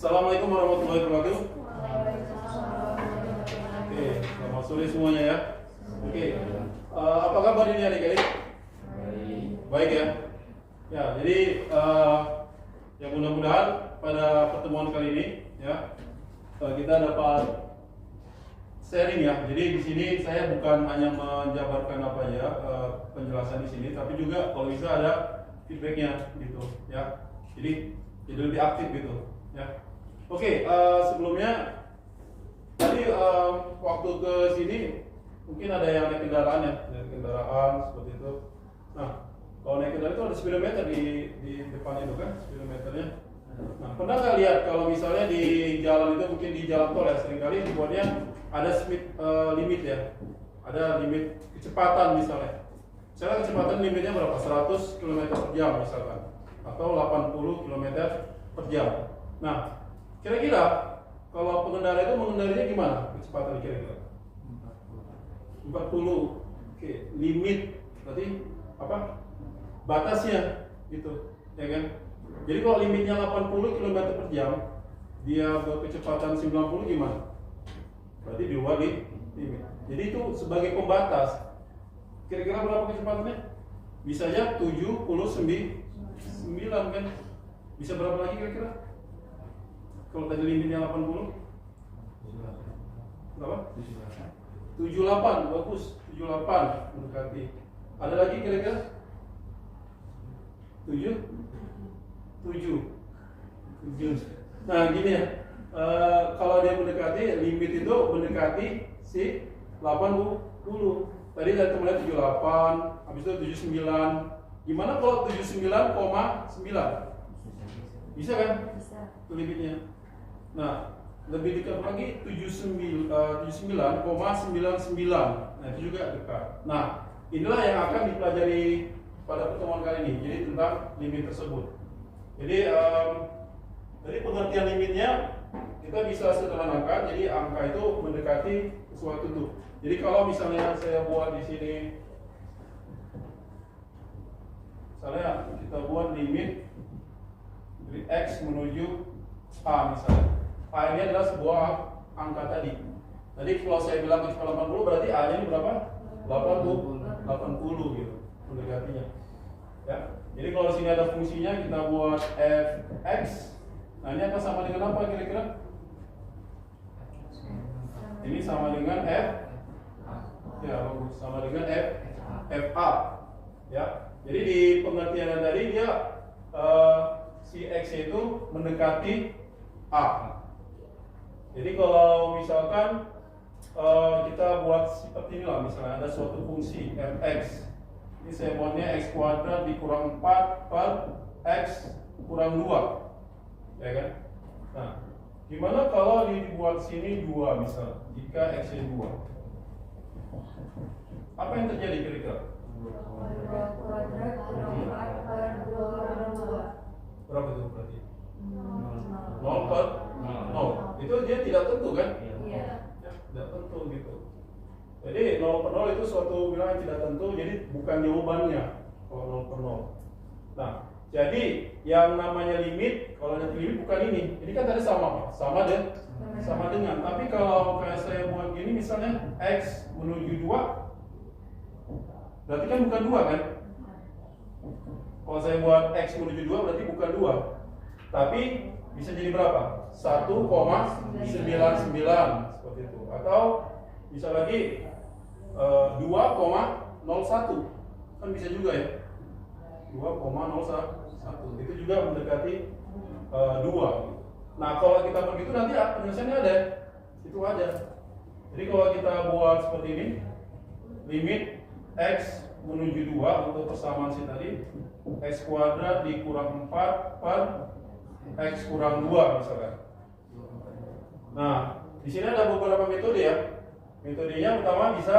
Assalamualaikum warahmatullahi wabarakatuh. Oke, selamat sore semuanya ya. Oke, apa kabar ini adik-adik? Baik ya. Ya, jadi ya mudah-mudahan pada pertemuan kali ini ya kita dapat sharing ya. Jadi di sini saya bukan hanya menjabarkan apa ya penjelasan di sini, tapi juga kalau bisa ada feedbacknya gitu ya. Jadi lebih aktif gitu ya. Oke, sebelumnya tadi waktu ke sini mungkin ada yang naik kendaraan ya, naik kendaraan seperti itu. Nah, kalau naik kendaraan itu ada speedometer di depan itu kan, speedometernya. Nah, pernah nggak lihat kalau misalnya di jalan itu mungkin di jalan tol ya seringkali dibuatnya ada speed limit ya, ada limit kecepatan misalnya. Misalnya kecepatan limitnya berapa? 100 km per jam misalkan, atau 80 km per jam. Nah, kira-kira kalau pengendara itu mengendarinya gimana kecepatan kira-kira? 40. Oke, limit berarti apa? Batasnya gitu, ya kan? Jadi kalau limitnya 80 km per jam, dia berkecepatan 90 gimana? Berarti di luar limit. Jadi itu sebagai pembatas. Kira-kira berapa kecepatannya? Bisa aja 79 kan? Bisa berapa lagi kira-kira? Kalau tadi limitnya 80 berapa? 78, bagus. 78 mendekati. Ada lagi kira-kira? 7. Nah gini ya, kalau dia mendekati, limit itu mendekati si 80. Tadi dari temennya 78, habis itu 79. Gimana kalau 79,9? Bisa kan? Bisa. Itu limitnya. Nah, lebih dekat lagi 79,99. Nah, itu juga dekat. Nah, inilah yang akan dipelajari pada pertemuan kali ini. Jadi tentang limit tersebut. Jadi dari pengertian limitnya kita bisa sederhanakan. Jadi angka itu mendekati sesuatu itu. Jadi kalau misalnya saya buat di sini, misalnya kita buat limit dari X menuju A misalnya. A ini adalah sebuah angka tadi. Jadi kalau saya bilang kecepatan 80 berarti A nya ini berapa? 80 gitu mendekatinya. Ya. Jadi kalau di sini ada fungsinya kita buat fx. Nah ini akan sama dengan apa kira-kira? Ini sama dengan f. Ya bagus, sama dengan fa. Ya. Jadi di pengertian tadi dia si x itu mendekati a. Jadi kalau misalkan kita buat seperti inilah, misalnya ada suatu fungsi fx. Ini saya buatnya x kuadrat dikurang 4 per x kurang 2, ya kan? Nah, gimana kalau dibuat sini 2 misalnya, jika x nya 2? Apa yang terjadi kira-kira? Berapa itu berarti? 0 per 0. Itu dia tidak tentu kan? Iya. Ya, tidak tentu gitu. Jadi 0 per 0 itu suatu bilangan tidak tentu, jadi bukan jawabannya kalau 0 per 0. Nah, jadi yang namanya limit, kalau nanti limit bukan ini. Ini kan tadi sama Pak, sama dengan. Tapi kalau kayak saya buat gini misalnya x menuju 2, berarti kan bukan 2 kan? Kalau saya buat x menuju 2 berarti bukan 2. Tapi bisa jadi berapa? 1,99 seperti itu. Atau bisa lagi 2,01. Kan bisa juga ya. 2,01. Itu juga mendekati 2. Nah, kalau kita begitu nanti penyelesaiannya ada. Itu ada. Jadi kalau kita buat seperti ini, limit x menuju 2 untuk persamaan si tadi, x kuadrat dikurang 4 per x kurang 2 misalkan. Nah, di sini ada beberapa metode ya. Metodenya pertama bisa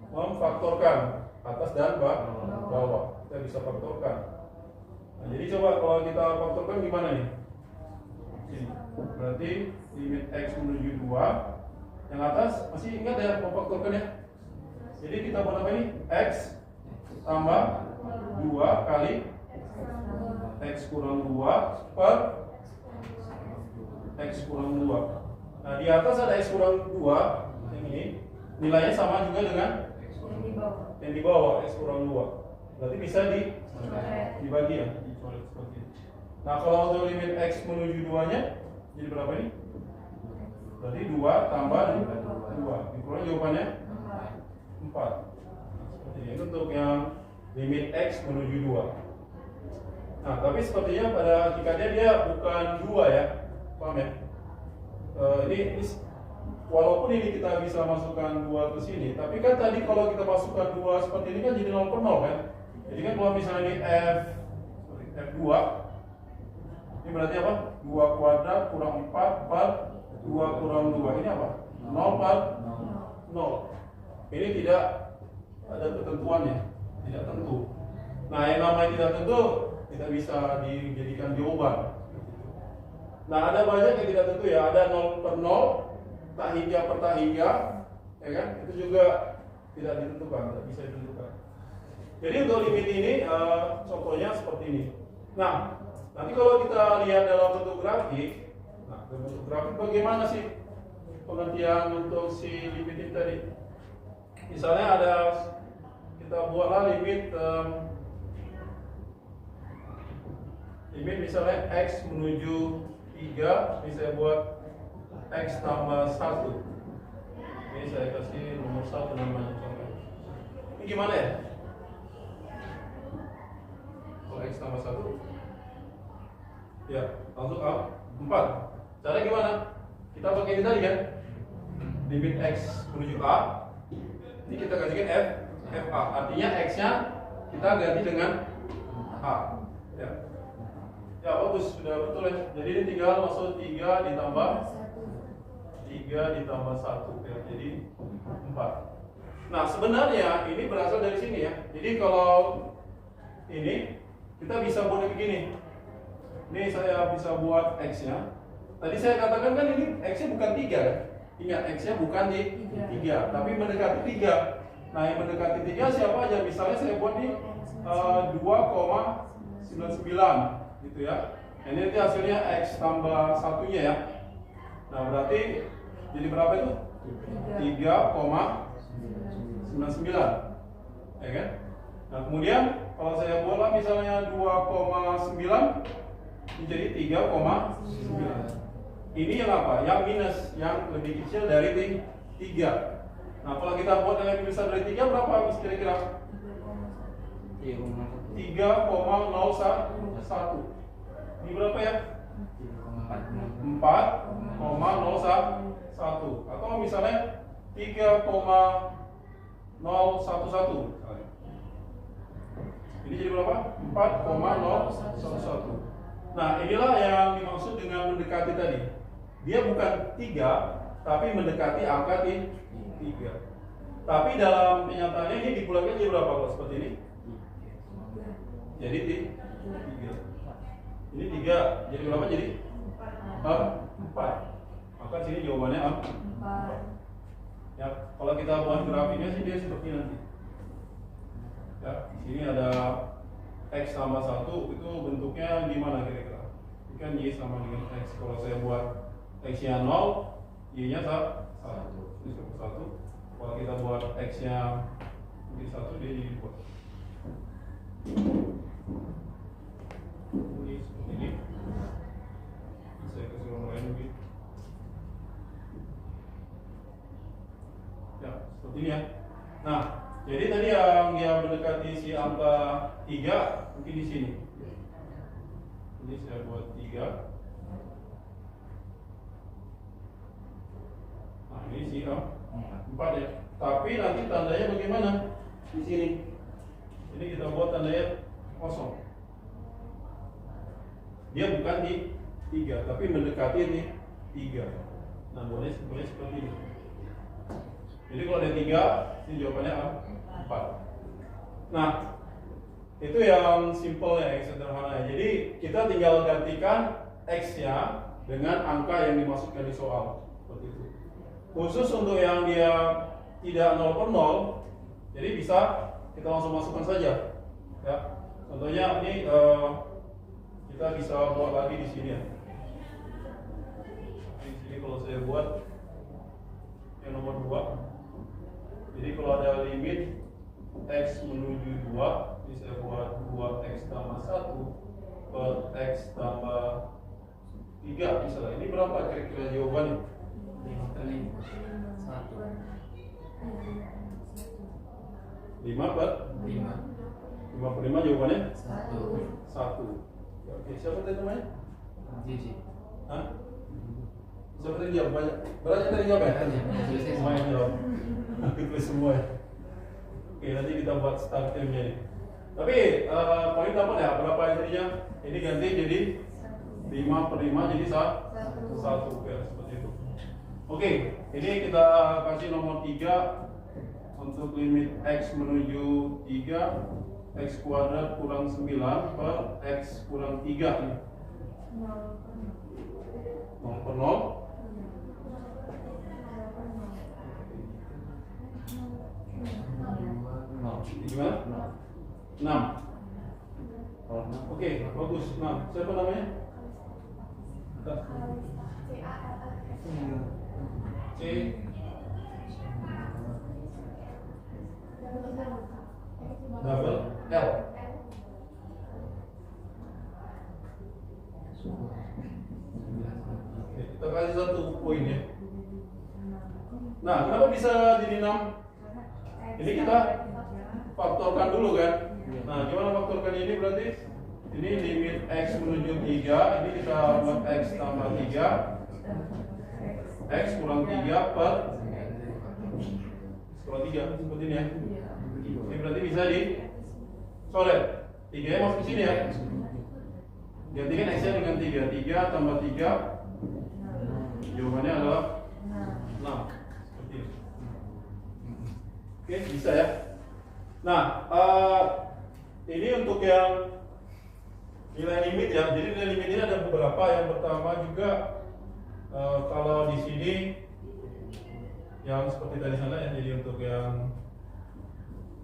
memfaktorkan atas dan bawah. Kita bisa faktorkan. Nah, jadi coba kalau kita faktorkan gimana nih? Ini. Berarti limit x menuju 2. Yang atas masih ingat ya memfaktorkan ya? Jadi kita buat apa ini? X tambah 2 kali x kurang 2 per X kurang 2. Nah, di atas ada X kurang 2, yang ini, nilainya sama juga dengan yang di bawah, X kurang 2. Berarti bisa dibagi ya, dicoret seperti ini. Nah, kalau untuk limit X menuju 2-nya, jadi berapa ini? Berarti 2 tambah 2. Dikurang jawabannya 4. Seperti ini untuk yang limit X menuju 2. Nah, tapi sepertinya pada hakikatnya dia bukan 2 ya, paham ya? Ini walaupun ini kita bisa masukkan 2 ke sini, tapi kan tadi kalau kita masukkan 2 seperti ini kan jadi 0 per 0 kan? Jadi kan kalau misalnya ini F2, ini berarti apa? 2 kuadrat kurang 4 per 2 kurang 2, ini apa? 0 per 0. Ini tidak ada ketentuannya, tidak tentu. Nah, yang namanya tidak tentu tidak bisa dijadikan jawaban. Nah, ada banyak yang tidak tentu ya, ada 0 per 0, tak hingga per tak hingga, ya kan? Itu juga tidak ditentukan, tidak bisa ditentukan. Jadi untuk limit ini, contohnya seperti ini. Nah, nanti kalau kita lihat dalam bentuk grafik, nah, dalam bentuk grafik bagaimana sih pengertian untuk si limit ini tadi? Misalnya ada, kita buatlah limit misalnya X menuju 3, ini saya buat X tambah 1. Ini saya kasih nomor 1 namanya contoh. Ini gimana ya? Kalau X tambah 1, ya langsung 4. Cara gimana? Kita pakai ini tadi kan, limit X menuju A. Ini kita gantikan FA. Artinya X-nya kita ganti dengan A. Ya bagus, sudah betul ya. Jadi ini tinggal masuk 3 ditambah 1 ya, jadi 4. Nah, sebenarnya ini berasal dari sini ya. Jadi kalau ini kita bisa buat begini. Ini saya bisa buat X-nya. Tadi saya katakan kan ini X-nya bukan 3 kan? Ingat, X-nya bukan di 3, tapi mendekati 3. Nah, yang mendekati 3 siapa aja? Misalnya saya buat di 2,99 gitu ya. Ini nanti hasilnya X tambah 1-nya ya. Nah, berarti jadi berapa itu? 3,99, ya kan? Nah, kemudian kalau saya buatlah misalnya 2,9, ini jadi 3,9. Ini yang apa? Yang minus, yang lebih kecil dari 3. Nah, kalau kita buat yang lebih besar dari 3 berapa kira-kira? 3,01. Ini berapa ya? 4,011. Atau misalnya 3,011. Ini jadi berapa? 4,011. Nah, inilah yang dimaksud dengan mendekati tadi. Dia bukan 3, tapi mendekati angka 3. Tapi dalam kenyataannya ini dibulatkan jadi berapa kalau seperti ini? Jadi 3. Ini 3, jadi berapa jadi? 4. Maka sini jawabannya 4. Ya, kalau kita buat grafiknya sih dia seperti nanti. Ya, di sini ada X tambah 1, itu bentuknya gimana kira-kira? Ini kan Y sama dengan X. Kalau saya buat X-nya 0, Y-nya 1. Ini seperti 1. Kalau kita buat X-nya jadi 1, dia jadi 2. Ini seperti ini. Saya kasih nomor lain mungkin. Ya, seperti ini ya. Nah, jadi tadi yang mendekati si angka 3 mungkin di sini. Ini saya buat 3. Nah, ini si 4 ya. Tapi nanti tandanya bagaimana? Di sini. Ini kita buat tandanya kosong. Dia bukan di 3, tapi mendekati ini 3. Nah, boleh seperti ini. Jadi kalau ada 3, ini jawabannya 4. Nah, itu yang simple ya, yang sederhana. Jadi kita tinggal gantikan X-nya dengan angka yang dimasukkan di soal. Seperti itu. Khusus untuk yang dia tidak 0 per 0, jadi bisa kita langsung masukkan saja. Ya, contohnya ini kita bisa buat lagi di sini ya. buat yang nomor 2. Jadi kalau ada limit X menuju 2, ini saya buat 2X tambah 1 per X tambah 3 misalnya. Ini berapa kira-kira jawabannya? 5 kali 1. 5 per 5. 5 per 5 jawabannya 1. 1. Oke, siapa tadi namanya? Gigi. Hah? Siapa tadi jawab? Banyak tadi jawab ya? Selesai Semua yang jawab. Aku tulis semua ya. Oke, nanti kita buat start time-nya nih. Tapi poin dapat ya? Berapa jadinya? Ini ganti jadi 5 per 5 jadi 1 ya, seperti itu. Oke, ini kita kasih nomor 3 untuk limit X menuju 3, X kuadrat kurang 9 per X kurang 3 nih. 0 per 0. Gimana? 6. Oke, bagus. Nah, siapa namanya? C. Double L. Oke, kita kasih 1 poin ya. Nah, kenapa bisa jadi 6? Ini kita faktorkan dulu kan. Nah, gimana faktorkan ini berarti? Ini limit X menuju 3, ini kita buat X tambah 3, X kurang 3 per X kurang 3, seperti ini ya. Ini berarti bisa di coret. 3 nya masuk ke sini ya. Gantikan X nya dengan 3, 3 tambah 3, jawabannya adalah 6. Seperti ini. Oke, bisa ya. Nah, ini untuk yang nilai limit ya. Jadi nilai limit ini ada beberapa. Yang pertama juga kalau di sini yang seperti tadi sana ya. Jadi untuk yang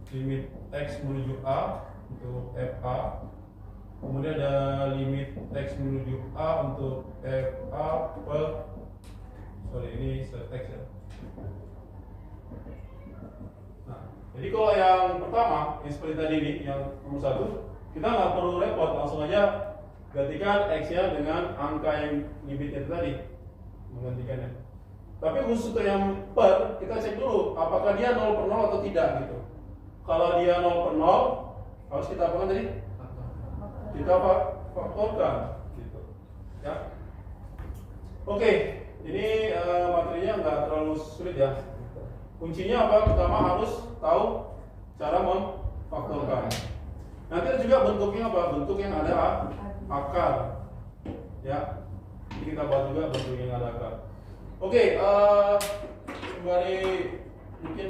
limit X menuju A untuk FA. Kemudian ada limit X menuju A untuk FA per ini X ya. Nah, jadi kalau yang pertama, yang seperti tadi ini, yang nomor 1, kita nggak perlu repot, langsung aja gantikan X-nya dengan angka yang limit itu tadi, menggantikannya. Tapi khusus untuk yang per, kita cek dulu apakah dia 0 per 0 atau tidak gitu. Kalau dia 0 per 0, harus kita apakan tadi? Kita faktorkan gitu. Ya. Oke, ini materinya nggak terlalu sulit ya. Kuncinya apa? Pertama harus tahu cara memfaktorkan. Nanti ada juga bentuknya apa? Bentuk yang ada akar. Ya. Jadi kita bahas juga bentuk yang ada akar. Oke, sembari mungkin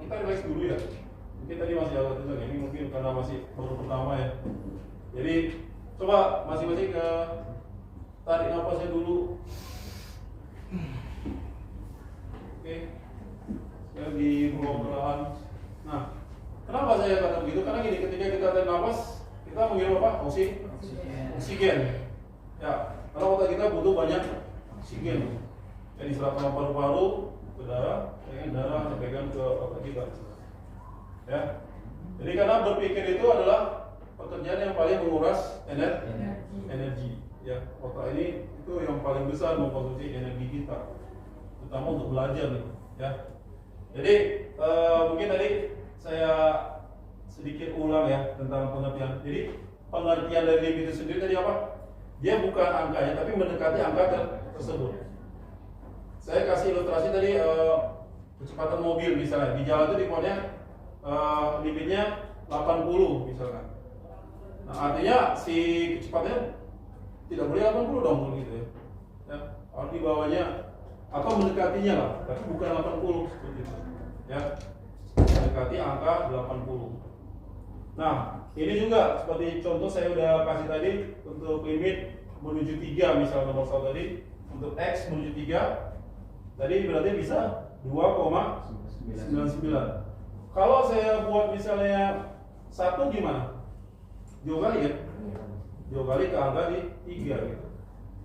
kita relax dulu ya. Mungkin tadi masih agak tegang, ini mungkin karena masih baru pertama ya. Jadi coba masing-masing ke tarik nafasnya dulu. Oke. Ya, dibuang perlahan. Nah, kenapa saya kata begitu? Karena gini, ketika kita tarik nafas, kita menghirup apa? Oksigen. Ya, karena otak kita butuh banyak oksigen. Jadi serap sama paru-paru ke darah, darah sampaikan ke otak kita. Ya, jadi karena berpikir itu adalah pekerjaan yang paling menguras energi. Ya, otak ini itu yang paling besar mengkonsumsi energi kita, terutama untuk belajar nih. Ya. Jadi mungkin tadi saya sedikit ulang ya tentang pengertian. Jadi pengertian dari limit itu sendiri tadi apa? Dia bukan angkanya, tapi mendekati angka tersebut. Saya kasih ilustrasi tadi kecepatan mobil misalnya di jalan itu dikodnya limitnya 80 misalkan. Nah artinya si kecepatannya tidak boleh 80 dong gitu ya. Ya harus di bawahnya atau mendekatinya lah, tapi bukan 80 seperti itu. Ya, mendekati angka 80. Nah, ini juga seperti contoh saya udah kasih tadi untuk limit menuju 3 misalnya nomor 1 tadi untuk X menuju 3 tadi berarti bisa 2,99. Kalau saya buat misalnya 1 gimana? 2 kali ya? 2 kali ke angka di 3 gitu.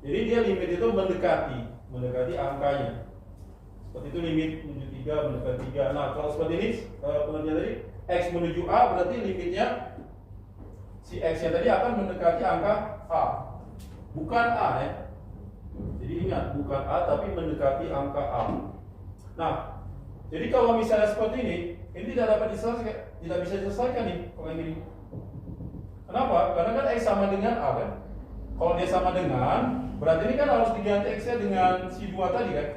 Jadi dia limit itu mendekati angkanya. Seperti itu limit menuju 3 mendekati 3. Nah, kalau seperti ini pengertian tadi X menuju A berarti limitnya si X-nya tadi akan mendekati angka A. Bukan A ya. Jadi ingat, bukan A tapi mendekati angka A. Nah, jadi kalau misalnya seperti ini tidak dapat diselesaikan, tidak bisa diselesaikan nih kalau yang ini. Kenapa? Karena kan X sama dengan A kan. Kalau dia sama dengan, berarti ini kan harus diganti X-nya dengan si 2 tadi kan.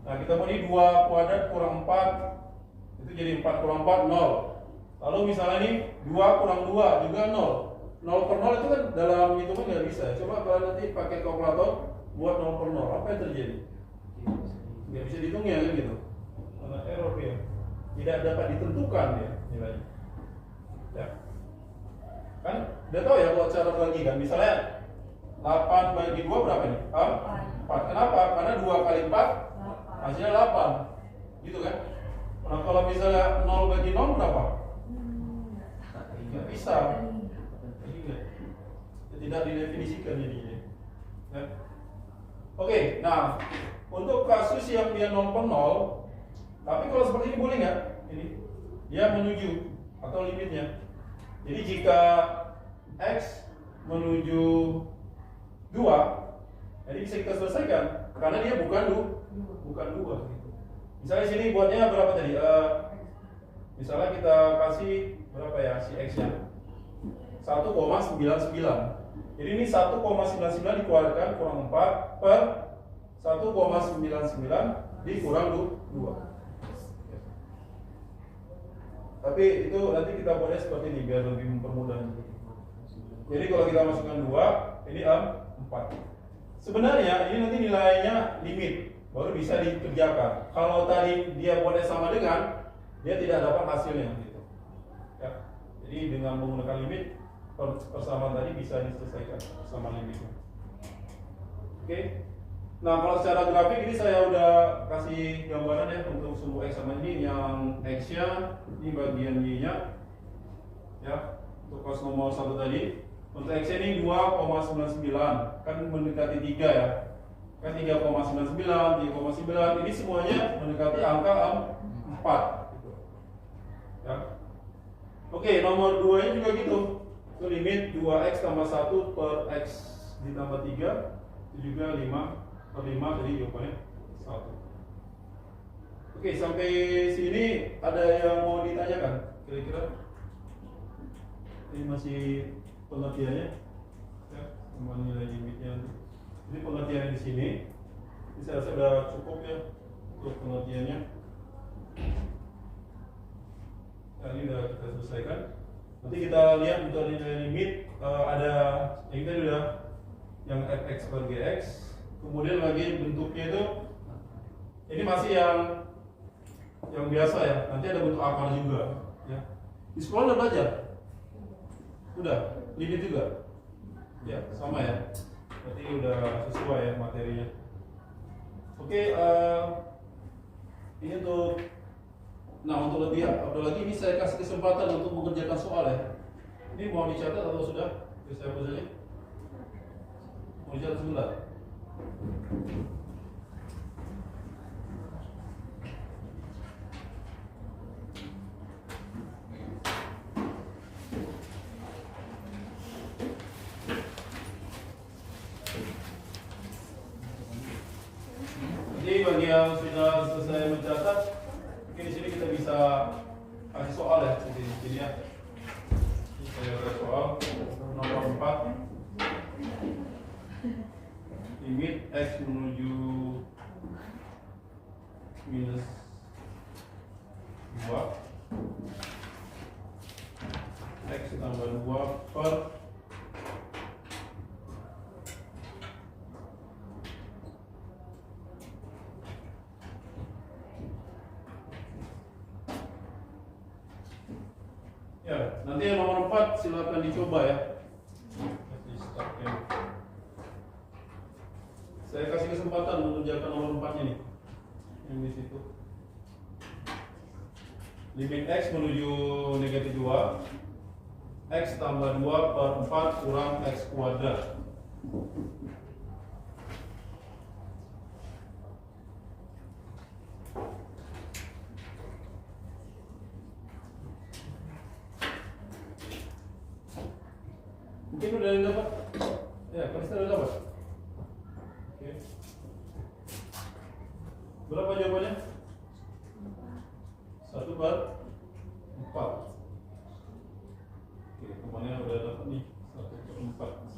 Nah, kita mau ini 2 kuadrat kurang 4, itu jadi 4 kurang 4, 0. Lalu misalnya ini 2 kurang 2 juga 0. 0 per 0 itu kan dalam hitungan nggak bisa. Coba kalian nanti pakai kalkulator buat 0 per 0, apa yang terjadi? Nggak bisa dihitung ya kan gitu. Karena error ya. Tidak dapat ditentukan ya nilainya. Ya. Kan udah tahu ya kalau cara bagi kan. Misalnya 8 bagi 2 berapa nih? 4. Kenapa? Karena 2 kali 4 hasilnya 8. Gitu kan? Nah, kalau misalnya 0 bagi 0 berapa? Nggak bisa. Tidak didefinisikan jadinya. Ya. Oke, nah untuk kasus yang dia 0 per 0, tapi kalau seperti ini boleh nggak? Ini dia menuju atau limitnya. Jadi jika X menuju 2, jadi bisa kita selesaikan karena dia bukan 2. Misalnya sini buatnya berapa tadi? Misalnya kita kasih berapa ya si X-nya? 1,99. Jadi ini 1,99 dikeluarkan kurang 4 per 1,99 dikurang 2. Tapi itu nanti kita buatnya seperti ini biar lebih mempermudah. Jadi kalau kita masukkan 2, ini 4. Sebenarnya ini nanti nilainya limit, baru bisa dikerjakan. Kalau tadi dia buatnya sama dengan, dia tidak dapat hasilnya gitu. Ya. Jadi dengan menggunakan limit, persamaan tadi bisa diselesaikan sama limitnya. Oke. Nah, kalau secara grafik ini saya udah kasih gambaran ya untuk sumbu X sama ini, yang X-nya ini bagian Y-nya. Ya, untuk cos nomor 1 tadi. Untuk X-nya ini 2,99, kan mendekati 3 ya. Kan 3,99, 3,9, ini semuanya mendekati angka 4 gitu. Ya. Oke, nomor 2-nya juga gitu. Itu limit 2x tambah 1 per x ditambah 3, itu juga 5 per 5, jadi jawabannya 1. Oke, sampai sini ada yang mau ditanyakan? Kira-kira ini masih pengertiannya ya, sama nilai limitnya. Jadi pengertiannya di sini saya rasa sudah cukup ya untuk pengertiannya. Nah, ini sudah kita selesaikan. Nanti kita lihat untuk nilai limit ada yang tadi udah yang fx per gx, kemudian lagi bentuknya itu ini masih yang biasa ya. Nanti ada bentuk akar juga ya. Di sekolah udah belajar? Udah, limit juga? Ya, sama ya. Berarti udah sesuai ya materinya. Oke, ini untuk untuk lebih lagi ini saya kasih kesempatan untuk mengerjakan soal ya. Ini mau dicatat atau sudah? Saya hapus aja. Mau dicatat sebentar. Jadi bagi yang sudah selesai mencatat, mungkin di sini kita bisa kasih soal ya di sini ya. Ini saya ada soal nomor 4. Limit x menuju minus 2, x tambah 2 per ya, nanti yang nomor 4 silakan dicoba ya. Saya kasih kesempatan mengerjakan nomor 4-nya nih. Yang di situ. Limit x menuju negatif 2, x tambah 2 per 4 kurang x kuadrat. Mungkin udah dapat. Ya, Kalista udah dapat. Oke. Berapa jawabannya? 1/4. Oke, kemana udah dapat nih? 1/4.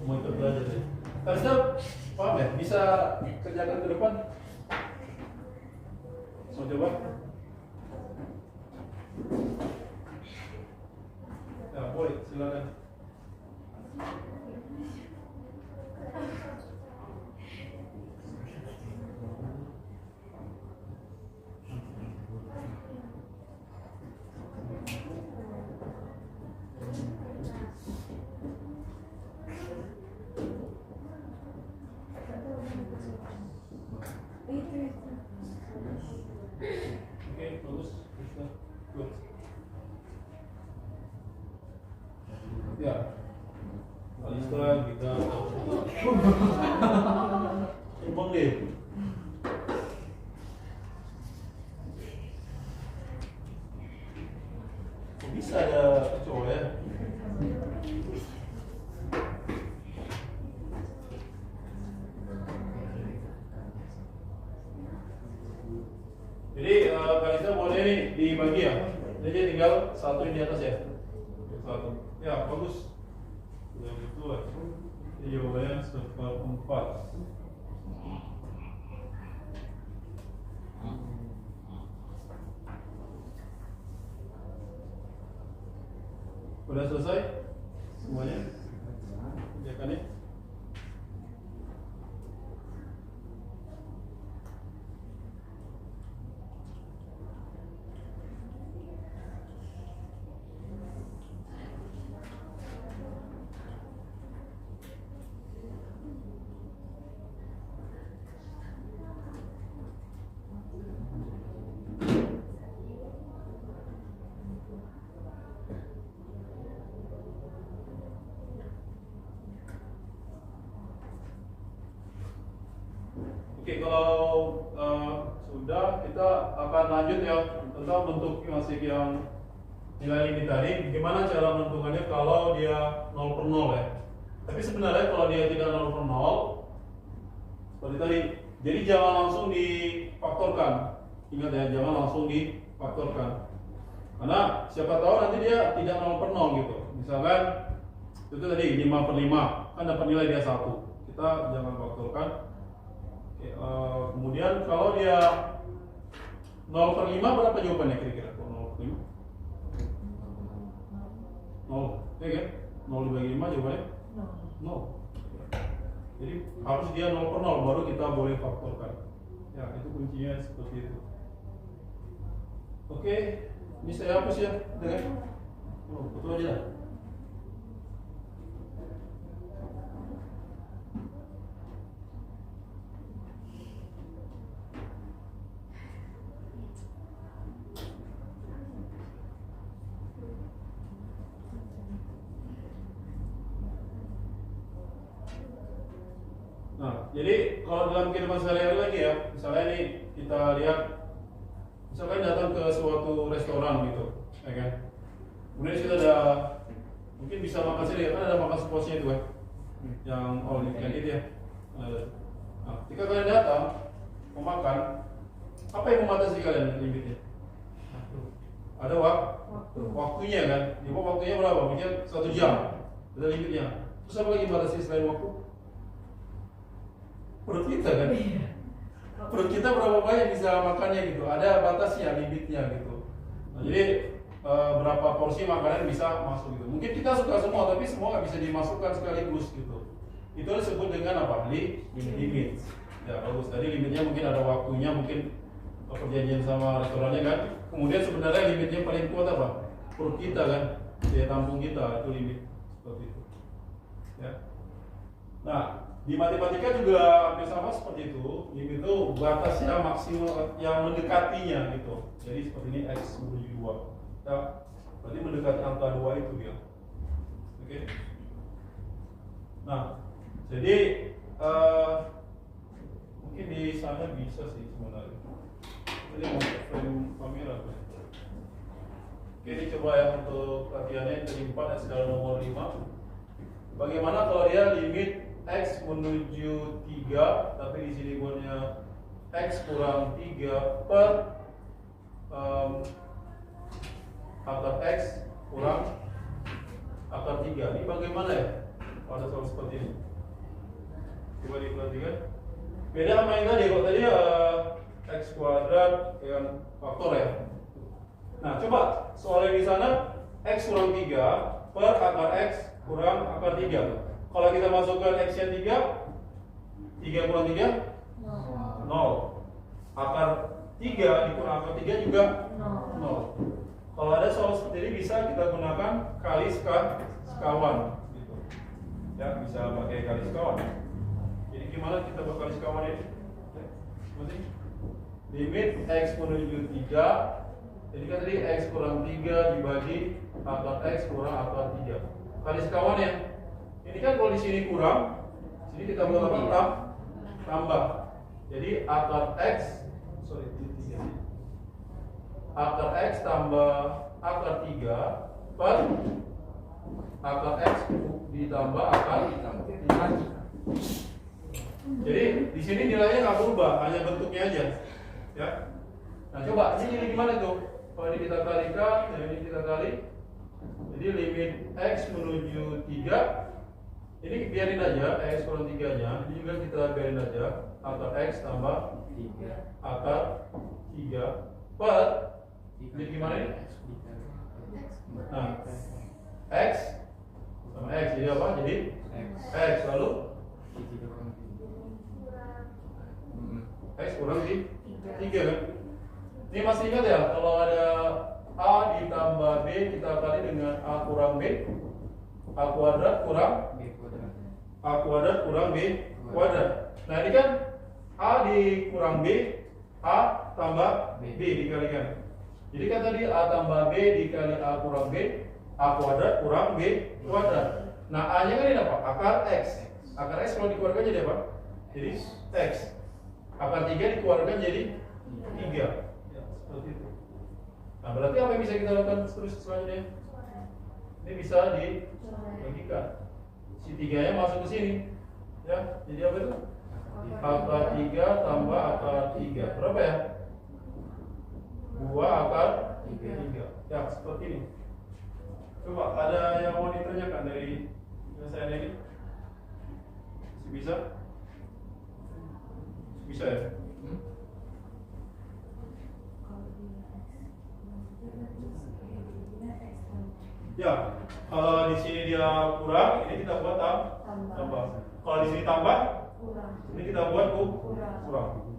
Mau ikut belajar deh. Kalista, paham ya? Bisa kerjakan ke depan? Mau coba? Ya, boleh, silakan. Oke, bagus. Bisa. Good. Ya. Kalista kita Bang deh. Kok bisa ada cowok ya? Jadi Kalista boleh nih dibagi ya. Jadi tinggal satu di atas ya. Satu. Ya, bagus. Udah betul lah. Jadi jawabannya 1/4. Udah selesai semuanya? Ya kan ya? Oke, kalau sudah, kita akan lanjut ya tentang bentuk masih yang nilai limit tadi. Gimana cara menentukannya kalau dia 0/0 ya? Tapi sebenarnya kalau dia tidak 0/0, seperti tadi, jadi jangan langsung difaktorkan. Ingat ya, jangan langsung difaktorkan. Karena siapa tahu nanti dia tidak 0/0 gitu. Misalkan itu tadi 5/5 kan dapat nilai dia 1. Kita jangan faktorkan. Kemudian kalau dia 0/5 berapa jawabannya kira-kira? 0/5? 0, ya kan? 0 dibagi 5 jawabannya? 0. Jadi harus dia 0/0 baru kita boleh faktorkan. Ya, itu kuncinya seperti itu. Oke, ini saya hapus ya, dengan betul aja. Nah, jadi kalau dalam kehidupan sehari-hari lagi ya, misalnya nih kita lihat, misalkan datang ke suatu restoran gitu, ya kan? Kemudian kita ada, mungkin bisa makan sendiri, kan ada makan sepuasnya itu kan, yang all you can eat ya. Nah, ketika kalian datang mau makan, apa yang membatasi kalian limitnya? Ada waktunya kan? Di bawah waktunya berapa? Mungkin 1 jam, ada limitnya. Terus apa lagi batasi selain waktu? Perut kita kan? Perut kita berapa banyak bisa makannya gitu, ada batasnya, limitnya gitu. Nah, jadi berapa porsi makanan bisa masuk gitu. Mungkin kita suka semua, tapi semua nggak bisa dimasukkan sekaligus gitu. Itu disebut dengan apa? Limit. Ya bagus, tadi limitnya mungkin ada waktunya, mungkin perjanjian sama restorannya kan. Kemudian sebenarnya limitnya paling kuat apa? Perut kita kan, daya tampung kita, itu limit seperti itu. Ya. Nah, di matematika juga hampir sama seperti itu. Limit itu batasnya maksimal yang mendekatinya gitu. Jadi seperti ini X menuju 2. Ya, berarti mendekati angka 2 itu dia. Oke. Nah, jadi mungkin di sana bisa sih sebenarnya. Jadi mau frame kamera. Oke, ini coba ya untuk latihannya yang ke-4 adalah nomor 5. Bagaimana kalau dia limit X menuju 3, tapi di sini buatnya X kurang 3 per akar X kurang akar 3. Ini bagaimana ya pada soal seperti ini? Coba diperhatikan. Beda sama yang tadi, kalau tadi X kuadrat yang faktor ya. Nah, coba soalnya di sana X kurang 3 per akar X kurang akar 3. Kalau kita masukkan X yang 3 kurang 3 0. Akar 3 dikurang akar 3 juga 0. Kalau ada soal seperti ini bisa kita gunakan kali sekawan gitu. Ya, bisa pakai kali sekawan. Jadi gimana kita buat kali sekawan ini? Seperti limit X menuju 3. Jadi kan tadi X kurang 3 dibagi akar X kurang akar 3. Kali sekawan ya. Ini kan kalau di sini kurang, sini kita buat apa? Tambah. Jadi akar X, akar X tambah akar 3 per akar X ditambah akar 3. Jadi di sini nilainya nggak berubah, hanya bentuknya aja. Ya. Nah coba ini jadi gimana tuh? Kalau ini kita kalikan, ini kita kali. Jadi limit X menuju 3. Ini biarin aja X kurang 3 nya. Ini juga kita biarin aja akar X tambah 3 akar 3 per. Jadi gimana ini? Nah, X sama X jadi apa? Jadi X lalu X kurang 3 kan? Ini masih ingat ya, kalau ada A ditambah B kita kali dengan A kurang B, A kuadrat kurang A kuadrat kurang B kuadrat. Nah ini kan A dikurang B, A tambah B dikalikan. Jadi kan tadi A tambah B dikali A kurang B, A kuadrat kurang B kuadrat. Nah A nya kan ini apa? Akar X. Akar X kalau dikeluarkan jadi apa? Jadi X. Akar 3 dikeluarkan jadi 3. Seperti itu. Nah berarti apa yang bisa kita lakukan terus selanjutnya? Ini bisa dibagikan. Si 3 nya masuk ke sini. Ya, jadi apa itu? Akar 3 tambah akar 3. Berapa ya? 2 akar 3. Ya, seperti ini. Coba ada yang mau ditanyakan dari penyelesaian ini? Bisa? Bisa ya? Ya, kalau di sini dia kurang, ini kita buat tambah. Kalau di sini tambah, ini kita buat kurang.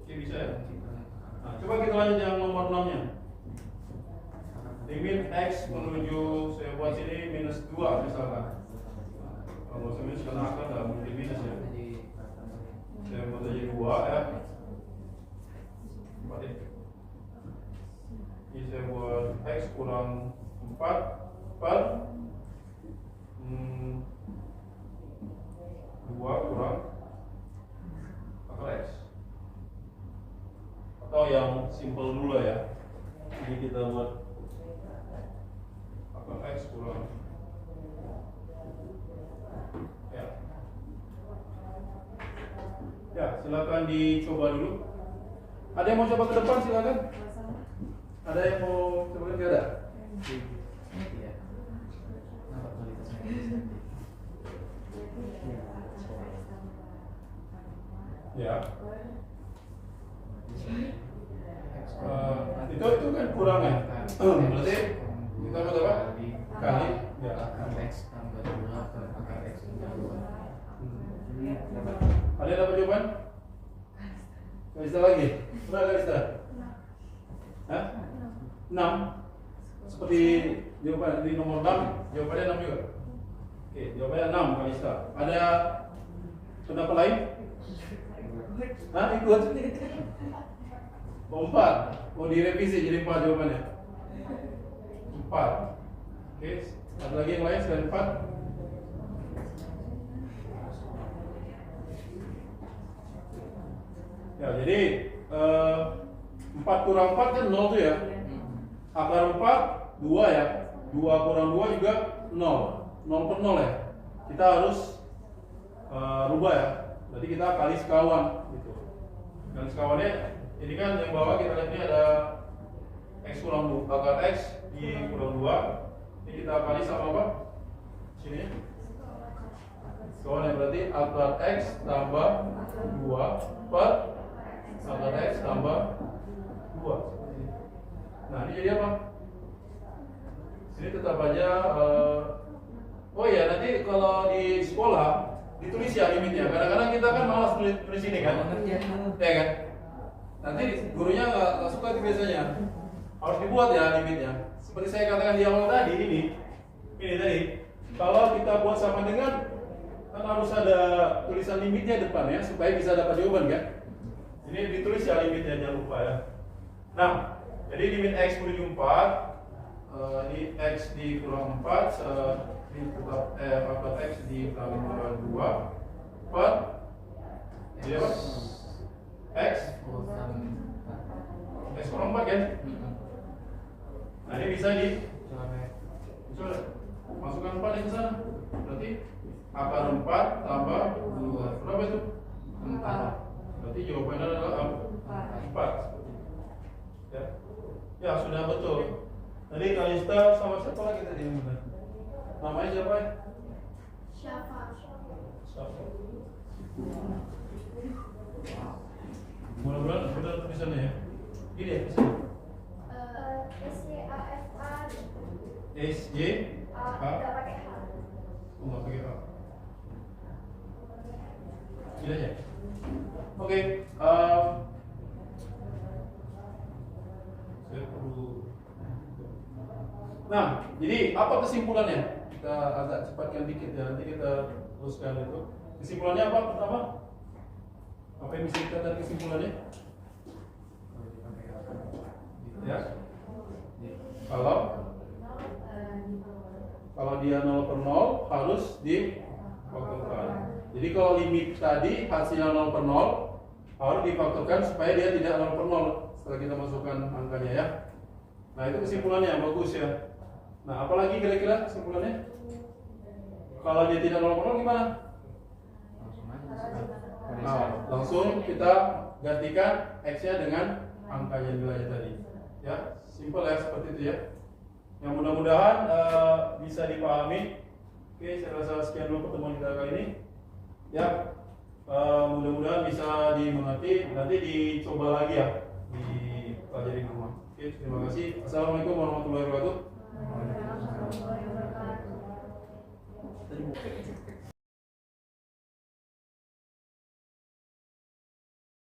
Oke, bisa ya? Nah, coba kita lanjut yang nomor 6 nya. Limit X menuju, saya buat sini minus 2 misalkan. Kalau saya minus karena akar nggak mungkin minus ya. Saya buat aja 2 ya. Ini saya buat X kurang 4 per 2 kurang akar X. Atau yang simple dulu ya. Ini kita buat akar X kurang ya, silakan dicoba dulu. Ada yang mau coba ke depan silakan. Ada yang mau coba? Nggak ada? Ya. Itu kan kurang ya. Berarti kita buat apa? Kali ya. X tambah 2 per akar X tambah 2. Ada yang dapat jawaban? Nggak bisa lagi? Berapa nggak bisa? Hah? 6. Seperti jawaban di nomor 6, jawabannya 6 juga. Oke, jawabannya 6 kali bisa. Ada pendapat lain? Hah? Ikut? 4. Mau direvisi jadi 4 jawabannya. 4. Oke, Ada lagi yang lain selain 4? Ya, jadi 4 kurang 4 kan 0 tuh ya. Akar 4 2 ya. 2 kurang 2 juga 0. 0 per 0 ya. Kita harus rubah ya. Berarti kita kali sekawan gitu. Dan sekawannya ini kan yang bawah kita lihat ini ada x kurang 2, akar x di kurang 2. Ini kita kali sama apa? Sini. Sekawannya berarti akar x tambah 2 per akar x tambah 2. Nah, ini jadi apa? Sini tetap aja oh ya, nanti kalau di sekolah ditulis ya limitnya. Kadang-kadang kita kan malas tulis ini kan? Ya kan? Nanti gurunya nggak suka itu biasanya. Harus dibuat ya limitnya. Seperti saya katakan di awal tadi ini tadi. Kalau kita buat sama dengan kan harus ada tulisan limitnya depan ya supaya bisa dapat jawaban kan? Ini ditulis ya limitnya, jangan lupa ya. Nah, jadi limit x menuju 4 ini x di kurang 4 ini tetap faktor x di kali 2 per jadi apa? X kurang 4 kan? Nah, ini bisa masukkan 4 ke sana. Berarti akar 4 tambah 2 berapa itu? 4. Berarti jawabannya adalah 4. Ya, sudah betul. Tadi Kalista sama siapa lagi tadi yang benar? Namanya siapa ya? Syafa. Mudah-mudahan benar tulisannya ya. Gini ya tulisannya. SJAFA. Tidak pakai H. Nggak pakai H. Gini aja. Oke. Saya perlu. Nah, jadi apa kesimpulannya? Kita agak cepatkan dikit ya, nanti kita teruskan itu. Kesimpulannya apa pertama? Apa yang bisa kita dari kesimpulannya? Ya. Kalau dia 0 per 0 harus difaktorkan. Jadi kalau limit tadi hasilnya 0 per 0 harus difaktorkan supaya dia tidak 0 per 0 setelah kita masukkan angkanya ya. Nah, itu kesimpulannya bagus ya. Nah, apalagi kira-kira kesimpulannya? Kalau dia tidak 0 per 0 gimana? Nah, langsung kita gantikan x-nya dengan angkanya nilainya tadi. Ya, simple ya seperti itu ya. Yang mudah-mudahan bisa dipahami. Oke, saya rasa sekian dulu pertemuan kita kali ini. Ya, mudah-mudahan bisa dimengerti. Nanti dicoba lagi ya di pelajari rumah. Oke, terima kasih. Assalamualaikum warahmatullahi wabarakatuh.